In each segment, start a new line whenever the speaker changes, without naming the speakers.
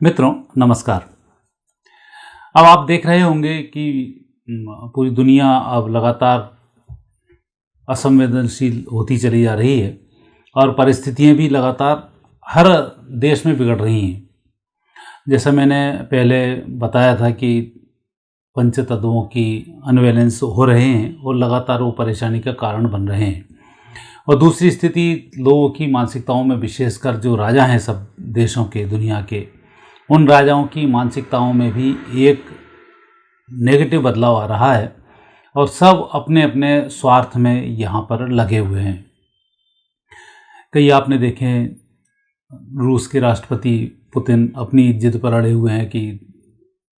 मित्रों नमस्कार। अब आप देख रहे होंगे कि पूरी दुनिया अब लगातार असंवेदनशील होती चली जा रही है और परिस्थितियां भी लगातार हर देश में बिगड़ रही हैं। जैसा मैंने पहले बताया था कि पंचतत्वों की अनबैलेंस हो रहे हैं और लगातार वो परेशानी का कारण बन रहे हैं। और दूसरी स्थिति लोगों की मानसिकताओं में, विशेषकर जो राजा हैं सब देशों के, दुनिया के, उन राजाओं की मानसिकताओं में भी एक नेगेटिव बदलाव आ रहा है और सब अपने अपने स्वार्थ में यहाँ पर लगे हुए हैं। कई आपने देखे रूस के राष्ट्रपति पुतिन अपनी जिद पर अड़े हुए हैं कि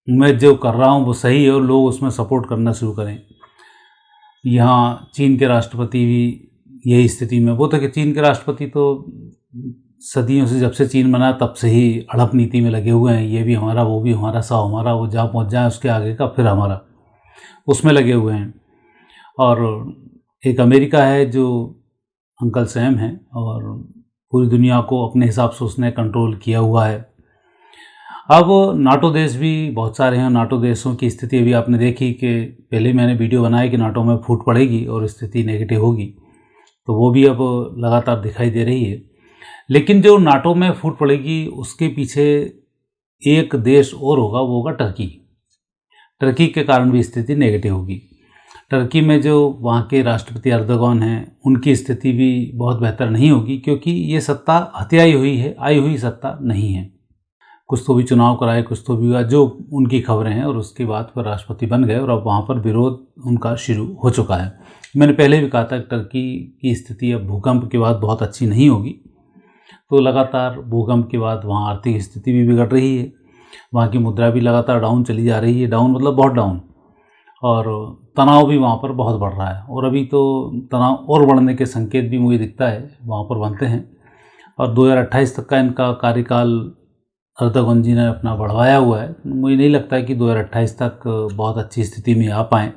मैं जो कर रहा हूँ वो सही है और लोग उसमें सपोर्ट करना शुरू करें। यहाँ चीन के राष्ट्रपति भी यही स्थिति में, वो तो कि चीन के राष्ट्रपति तो सदियों से, जब से चीन बना तब से ही अड़प नीति में लगे हुए हैं। ये भी हमारा, वो भी हमारा, सब हमारा, वो जहाँ पहुँच जाए उसके आगे का फिर हमारा, उसमें लगे हुए हैं। और एक अमेरिका है जो अंकल सैम हैं और पूरी दुनिया को अपने हिसाब से उसने कंट्रोल किया हुआ है। अब नाटो देश भी बहुत सारे हैं। नाटो देशों की स्थिति अभी आपने देखी कि पहले मैंने वीडियो बनाया कि नाटो में फूट पड़ेगी और स्थिति नेगेटिव होगी, तो वो भी अब लगातार दिखाई दे रही है। लेकिन जो नाटो में फूट पड़ेगी उसके पीछे एक देश और होगा, वो होगा टर्की। टर्की के कारण भी स्थिति नेगेटिव होगी। टर्की में जो वहाँ के राष्ट्रपति अर्दोगान हैं, उनकी स्थिति भी बहुत बेहतर नहीं होगी, क्योंकि ये सत्ता हत्याई हुई है, आई हुई सत्ता नहीं है। कुछ तो भी चुनाव कराए, कुछ तो भी हुआ, जो उनकी खबरें हैं, और उसके बाद फिर राष्ट्रपति बन गए और अब वहाँ पर विरोध उनका शुरू हो चुका है। मैंने पहले भी कहा था कि टर्की की स्थिति अब भूकंप के बाद बहुत अच्छी नहीं होगी। तो लगातार भूकंप के बाद वहाँ आर्थिक स्थिति भी बिगड़ रही है, वहाँ की मुद्रा भी लगातार डाउन चली जा रही है। डाउन मतलब बहुत डाउन, और तनाव भी वहाँ पर बहुत बढ़ रहा है। और अभी तो तनाव और बढ़ने के संकेत भी मुझे दिखता है वहाँ पर बनते हैं। और 2028 तक का इनका कार्यकाल अर्दोगान जी ने अपना बढ़वाया हुआ है। मुझे नहीं लगता है कि 2028 तक बहुत अच्छी स्थिति में आ पाएँ,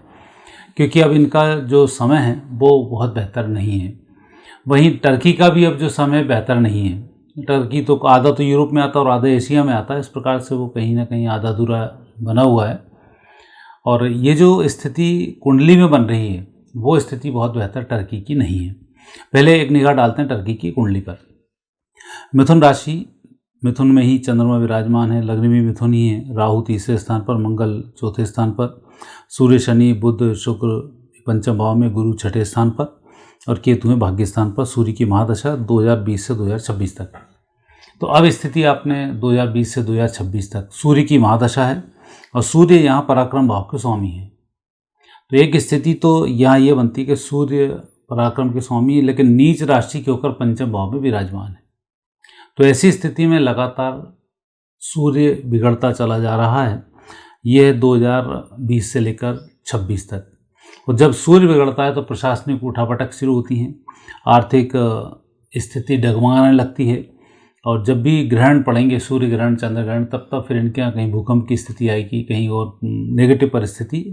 क्योंकि अब इनका जो समय है वो बहुत बेहतर नहीं है। वहीं टर्की का भी अब जो समय बेहतर नहीं है। टर्की तो आधा तो यूरोप में आता है और आधा एशिया में आता है, इस प्रकार से वो कहीं ना कहीं आधा अधूरा बना हुआ है। और ये जो स्थिति कुंडली में बन रही है वो स्थिति बहुत बेहतर टर्की की नहीं है। पहले एक निगाह डालते हैं टर्की की कुंडली पर। मिथुन राशि, मिथुन में ही चंद्रमा विराजमान है, लग्न भी मिथुन ही है, राहु तीसरे स्थान पर, मंगल चौथे स्थान पर, सूर्य शनि बुध शुक्र पंचम भाव में, गुरु छठे स्थान पर और केतु में भाग्य स्थान पर। सूर्य की महादशा 2020 से 2026 तक। तो अब स्थिति आपने 2020 से 2026 तक सूर्य की महादशा है और सूर्य यहाँ पराक्रम भाव के स्वामी है। तो एक स्थिति तो यहाँ ये बनती है कि सूर्य पराक्रम के स्वामी है, लेकिन नीच राशि के होकर पंचम भाव में विराजमान है। तो ऐसी स्थिति में लगातार सूर्य बिगड़ता चला जा रहा है। यह 2020 से लेकर 26 तक। और जब सूर्य बिगड़ता है तो प्रशासनिक उठापटक शुरू होती हैं, आर्थिक स्थिति डगमगाने लगती है। और जब भी ग्रहण पड़ेंगे, सूर्य ग्रहण, चंद्र ग्रहण, तब फिर इनके यहाँ कहीं भूकंप की स्थिति आएगी, कहीं और नेगेटिव परिस्थिति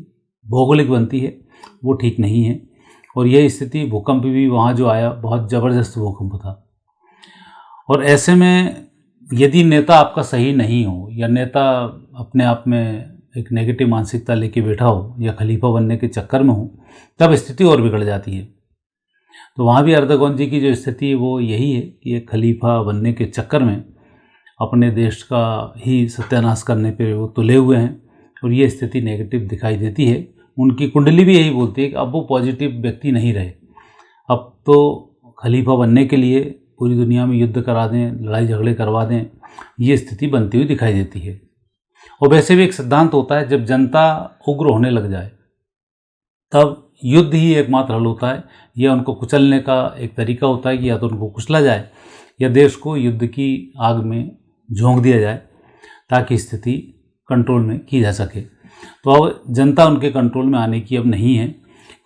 भौगोलिक बनती है, वो ठीक नहीं है। और यह स्थिति, भूकंप भी वहाँ जो आया बहुत ज़बरदस्त भूकंप था। और ऐसे में यदि नेता आपका सही नहीं हो, या नेता अपने आप में एक नेगेटिव मानसिकता लेके बैठा हो, या खलीफा बनने के चक्कर में हो, तब स्थिति और बिगड़ जाती है। तो वहाँ भी अर्दोगान जी की जो स्थिति है वो यही है कि एक खलीफा बनने के चक्कर में अपने देश का ही सत्यानाश करने पे वो तुले हुए हैं और ये स्थिति नेगेटिव दिखाई देती है। उनकी कुंडली भी यही बोलती है कि अब वो पॉजिटिव व्यक्ति नहीं रहे। अब तो खलीफा बनने के लिए पूरी दुनिया में युद्ध करा दें, लड़ाई झगड़े करवा दें, ये स्थिति बनती हुई दिखाई देती है। और वैसे भी एक सिद्धांत होता है, जब जनता उग्र होने लग जाए तब युद्ध ही एकमात्र हल होता है। यह उनको कुचलने का एक तरीका होता है कि या तो उनको कुचला जाए या देश को युद्ध की आग में झोंक दिया जाए ताकि स्थिति कंट्रोल में की जा सके। तो अब जनता उनके कंट्रोल में आने की अब नहीं है,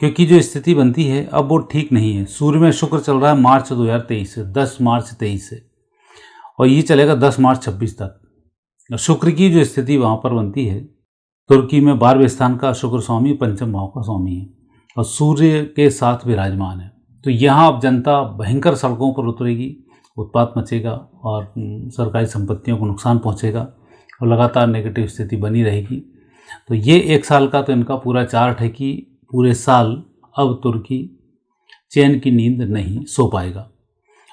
क्योंकि जो स्थिति बनती है अब वो ठीक नहीं है। सूर्य में शुक्र चल रहा है मार्च 2023 से, 10 मार्च 23 से, और ये चलेगा 10 मार्च 26 तक। शुक्र की जो स्थिति वहाँ पर बनती है, तुर्की में 12वें स्थान का शुक्र स्वामी पंचम भाव का स्वामी है और सूर्य के साथ विराजमान है। तो यहाँ अब जनता भयंकर सड़कों पर उतरेगी, उत्पात मचेगा और सरकारी संपत्तियों को नुकसान पहुँचेगा। और लगातार नेगेटिव स्थिति बनी रहेगी। तो ये 1 साल का तो इनका पूरा चार्ट है कि पूरे साल अब तुर्की चैन की नींद नहीं सो पाएगा।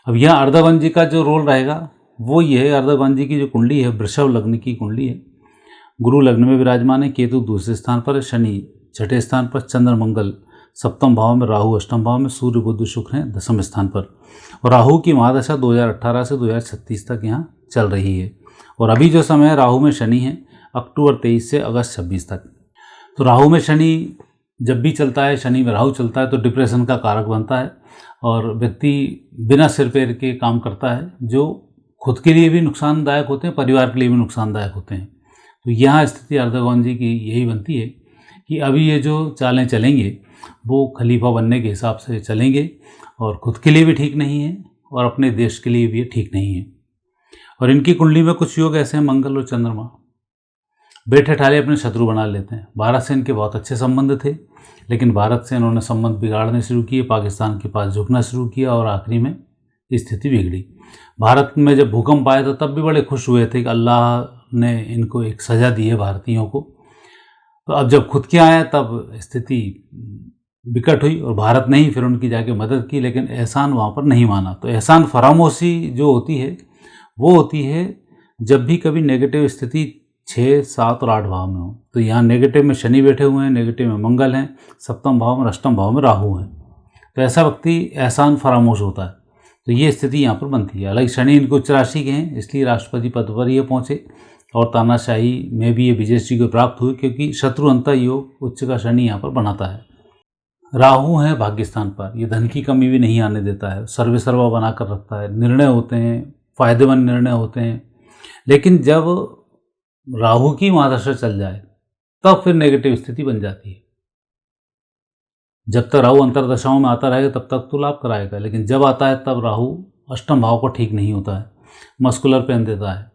अब यहाँ अर्धावन जी का जो रोल रहेगा वो ये है, अर्धावन जी की जो कुंडली है वृषभ लग्न की कुंडली है, गुरु लग्न में विराजमान है, केतु दूसरे स्थान पर है, शनि छठे स्थान पर, चंद्र मंगल सप्तम भाव में, राहु अष्टम भाव में, सूर्य बुध शुक्र हैं दसम स्थान पर। और राहु की महादशा 2018 से 2036 तक यहाँ चल रही है। और अभी जो समय है राहु में शनि है, अक्टूबर 23 से अगस्त 26 तक। तो राहु में शनि जब भी चलता है, शनि में राहु चलता है तो डिप्रेशन का कारक बनता है और व्यक्ति बिना सिर पैर के काम करता है, जो खुद के लिए भी नुकसानदायक होते हैं, परिवार के लिए भी नुकसानदायक होते हैं। तो यहाँ स्थिति अर्धगौन जी की यही बनती है कि अभी ये जो चालें चलेंगे वो खलीफा बनने के हिसाब से चलेंगे और खुद के लिए भी ठीक नहीं है और अपने देश के लिए भी ये ठीक नहीं है। और इनकी कुंडली में कुछ योग ऐसे हैं, मंगल और चंद्रमा बैठे ठाले अपने शत्रु बना लेते हैं। भारत से इनके बहुत अच्छे संबंध थे, लेकिन भारत से इन्होंने संबंध बिगाड़ने शुरू किए, पाकिस्तान के पास झुकना शुरू किया और आखिरी में स्थिति बिगड़ी। भारत में जब भूकंप आया तो तब भी बड़े खुश हुए थे कि अल्लाह ने इनको एक सज़ा दी है भारतीयों को। तो अब जब खुद के आए तब स्थिति विकट हुई और भारत ने ही फिर उनकी जाके मदद की, लेकिन एहसान वहाँ पर नहीं माना। तो एहसान फरामोशी जो होती है वो होती है जब भी कभी नेगेटिव स्थिति 6, 7 और 8 भाव में हो। तो यहाँ नेगेटिव में शनि बैठे हुए हैं, नेगेटिव में मंगल हैं, सप्तम भाव में अष्टम भाव में राहु हैं। तो ऐसा व्यक्ति एहसान फरामोश होता है। तो ये स्थिति यहाँ पर बनती है। हालांकि शनि इनको उच्च राशि के हैं, इसलिए राष्ट्रपति पद पर ये पहुँचे और तानाशाही में भी ये विजयश्री को प्राप्त हुई, क्योंकि शत्रु अंत योग उच्च का शनि यहाँ पर बनाता है। राहु है भाग्यस्थान पर, ये धन की कमी भी नहीं आने देता है, सर्वे सर्वा बनाकर रखता है, निर्णय होते हैं, फायदेमंद निर्णय होते हैं। लेकिन जब राहु की महादशा चल जाए तब फिर नेगेटिव स्थिति बन जाती है। जब तक राहु अंतरदशाओं में आता रहेगा तब तक तो लाभ कराएगा, लेकिन जब आता है तब राहु अष्टम भाव को ठीक नहीं होता है, मस्कुलर पेन देता है,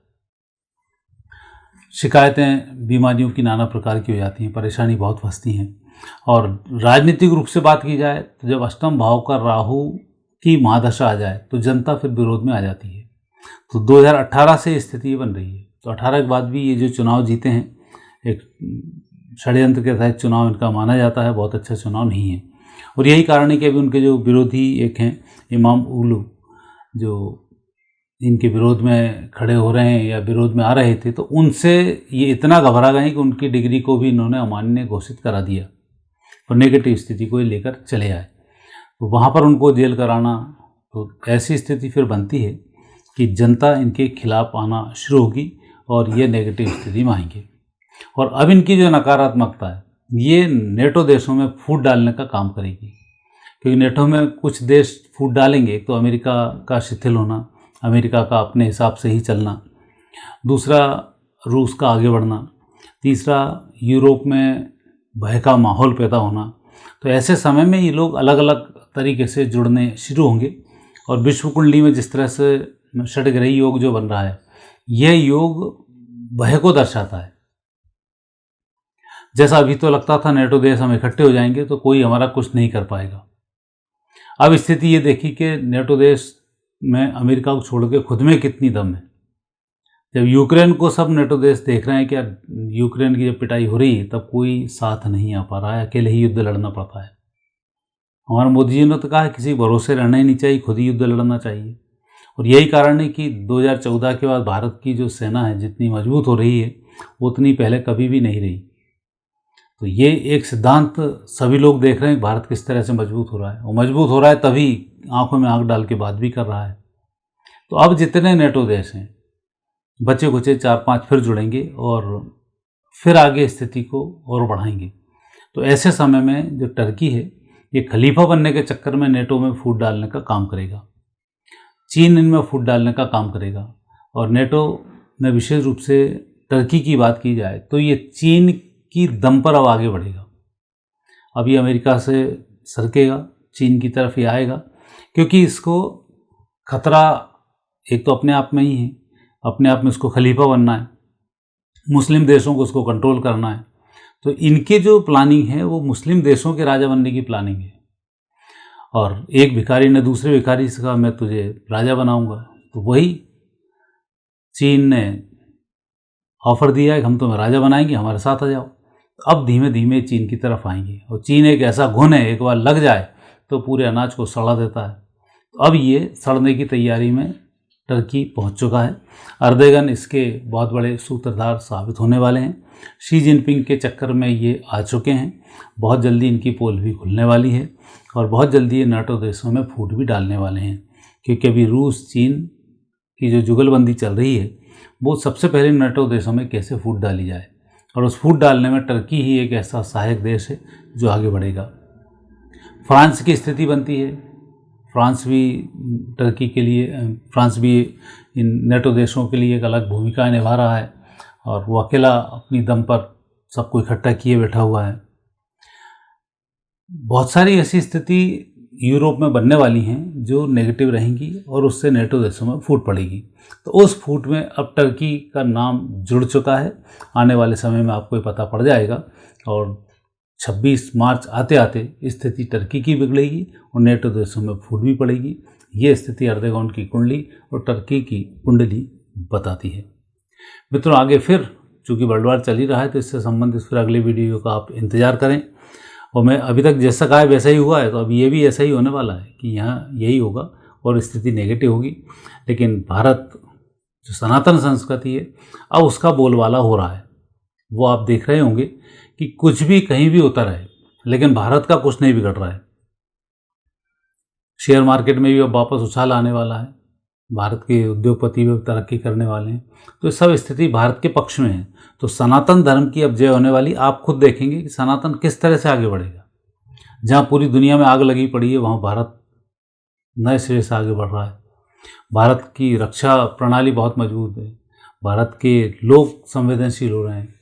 शिकायतें बीमारियों की नाना प्रकार की हो जाती हैं, परेशानी बहुत फंसती हैं। और राजनीतिक रूप से बात की जाए तो जब अष्टम भाव का राहु की महादशा आ जाए तो जनता फिर विरोध में आ जाती है। तो 2018 से स्थिति बन रही है। तो 18 के बाद भी ये जो चुनाव जीते हैं, एक षड्यंत्र के तहत चुनाव इनका माना जाता है, बहुत अच्छा चुनाव नहीं है। और यही कारण है कि अभी उनके जो विरोधी एक हैं इमाम उलू, जो इनके विरोध में खड़े हो रहे हैं या विरोध में आ रहे थे, तो उनसे ये इतना घबरा गए कि उनकी डिग्री को भी इन्होंने अमान्य घोषित करा दिया और नेगेटिव स्थिति को लेकर चले आए। तो वहाँ पर उनको जेल कराना, तो ऐसी स्थिति फिर बनती है कि जनता इनके खिलाफ आना शुरू होगी और ये नेगेटिव स्थिति में आएंगे। और अब इनकी जो नकारात्मकता है ये नेटो देशों में फूट डालने का काम करेगी, क्योंकि नेटो में कुछ देश फूट डालेंगे। एक तो अमेरिका का शिथिल होना, अमेरिका का अपने हिसाब से ही चलना, दूसरा रूस का आगे बढ़ना, तीसरा यूरोप में भय का माहौल पैदा होना। तो ऐसे समय में ये लोग अलग अलग तरीके से जुड़ने शुरू होंगे। और विश्व कुंडली में जिस तरह से षड्ग्रही योग जो बन रहा है, यह योग भय को दर्शाता है। जैसा अभी तो लगता था नेटो देश हम इकट्ठे हो जाएंगे तो कोई हमारा कुछ नहीं कर पाएगा, अब स्थिति ये देखी कि नेटो देश में अमेरिका को छोड़ के खुद में कितनी दम है। जब यूक्रेन को सब नेटो देश देख रहे हैं कि यार यूक्रेन की जब पिटाई हो रही है तब कोई साथ नहीं आ पा रहा है, अकेले ही युद्ध लड़ना पड़ता है। हमारे मोदी जी ने तो कहा है किसी भरोसे रहना ही नहीं चाहिए, खुद ही युद्ध लड़ना चाहिए। और यही कारण है कि 2014 के बाद भारत की जो सेना है जितनी मजबूत हो रही है उतनी पहले कभी भी नहीं रही। तो ये एक सिद्धांत सभी लोग देख रहे हैं भारत किस तरह से मजबूत हो रहा है, और मजबूत हो रहा है तभी आंखों में आंख डाल के बात भी कर रहा है। तो अब जितने नेटो देश हैं बचे कुचे 4-5 फिर जुड़ेंगे और फिर आगे स्थिति को और बढ़ाएंगे। तो ऐसे समय में जो टर्की है ये खलीफा बनने के चक्कर में नेटो में फूट डालने का काम करेगा, चीन इनमें फूट डालने का काम करेगा। और नेटो में विशेष रूप से टर्की की बात की जाए तो ये चीन की दम पर अब आगे बढ़ेगा। अभी अमेरिका से सरकेगा, चीन की तरफ ही आएगा, क्योंकि इसको खतरा एक तो अपने आप में ही है, अपने आप में इसको खलीफा बनना है, मुस्लिम देशों को उसको कंट्रोल करना है। तो इनके जो प्लानिंग है वो मुस्लिम देशों के राजा बनने की प्लानिंग है। और एक भिखारी ने दूसरे भिखारी से कहा मैं तुझे राजा बनाऊंगा, तो वही चीन ने ऑफर दिया है कि हम तुम्हें राजा बनाएंगे, हमारे साथ आ जाओ। अब धीमे धीमे चीन की तरफ आएंगे, और चीन एक ऐसा घुन है, एक बार लग जाए तो पूरे अनाज को सड़ा देता है। तो अब ये सड़ने की तैयारी में टर्की पहुंच चुका है। अर्दोगन इसके बहुत बड़े सूत्रधार साबित होने वाले हैं। शी जिनपिंग के चक्कर में ये आ चुके हैं। बहुत जल्दी इनकी पोल भी खुलने वाली है, और बहुत जल्दी ये नाटो देशों में फूट भी डालने वाले हैं, क्योंकि अभी रूस चीन की जो जुगलबंदी चल रही है वो सबसे पहले नाटो देशों में कैसे फूट डाली जाए, और उस फूट डालने में टर्की ही एक ऐसा सहायक देश है जो आगे बढ़ेगा। फ्रांस की स्थिति बनती है। फ्रांस भी टर्की के लिए, फ्रांस भी इन नाटो देशों के लिए एक अलग भूमिका निभा रहा है, और वो अकेला अपनी दम पर सबको इकट्ठा किए बैठा हुआ है। बहुत सारी ऐसी स्थिति यूरोप में बनने वाली हैं जो नेगेटिव रहेंगी, और उससे नाटो देशों में फूट पड़ेगी। तो उस फूट में अब टर्की का नाम जुड़ चुका है। आने वाले समय में आपको ये पता पड़ जाएगा, और 26 मार्च आते आते स्थिति टर्की की बिगड़ेगी और नाटो देशों में फूट भी पड़ेगी। ये स्थिति अर्दोगन की कुंडली और टर्की की कुंडली बताती है। मित्रों, आगे फिर चूँकि वर्ल्ड वार चल ही रहा है, तो इससे संबंधित फिर अगले वीडियो का आप इंतज़ार करें। और मैं अभी तक जैसा कहा है वैसा ही हुआ है, तो अब ये भी ऐसा ही होने वाला है कि यहाँ यही होगा और स्थिति नेगेटिव होगी। लेकिन भारत जो सनातन संस्कृति है, अब उसका बोलबाला हो रहा है। वो आप देख रहे होंगे कि कुछ भी कहीं भी उतर है, लेकिन भारत का कुछ नहीं बिगड़ रहा है। शेयर मार्केट में भी अब वापस उछाल आने वाला है। भारत के उद्योगपति भी तरक्की करने वाले हैं। तो सब स्थिति भारत के पक्ष में है। तो सनातन धर्म की अब जय होने वाली, आप खुद देखेंगे कि सनातन किस तरह से आगे बढ़ेगा। जहाँ पूरी दुनिया में आग लगी पड़ी है, वहाँ भारत नए सिरे से आगे बढ़ रहा है। भारत की रक्षा प्रणाली बहुत मजबूत है। भारत के लोग संवेदनशील हो रहे हैं।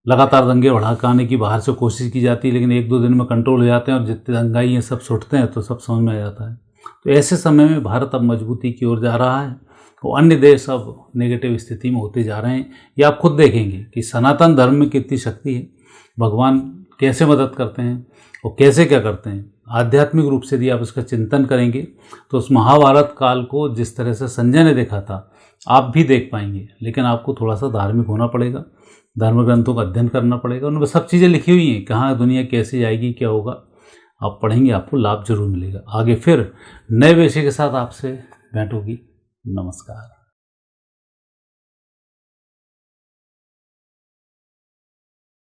लगातार दंगे भड़काने की बाहर से कोशिश की जाती है, लेकिन 1-2 दिन में कंट्रोल हो जाते हैं, और जितने दंगाई हैं सब छुटते हैं, तो सब समझ में आ जाता है। तो ऐसे समय में भारत अब मजबूती की ओर जा रहा है, तो अन्य देश अब नेगेटिव स्थिति में होते जा रहे हैं। ये आप खुद देखेंगे कि सनातन धर्म में कितनी शक्ति है, भगवान कैसे मदद करते हैं और कैसे क्या करते हैं। आध्यात्मिक रूप से यदि आप इसका चिंतन करेंगे तो उस महाभारत काल को जिस तरह से संजय ने देखा था, आप भी देख पाएंगे। लेकिन आपको थोड़ा सा धार्मिक होना पड़ेगा, धर्म ग्रंथों का अध्ययन करना पड़ेगा। उनमें सब चीज़ें लिखी हुई हैं, कहाँ दुनिया कैसे जाएगी, क्या होगा। आप पढ़ेंगे, आपको लाभ जरूर मिलेगा। आगे फिर नए विषय के साथ आपसे भेंट होगी। नमस्कार।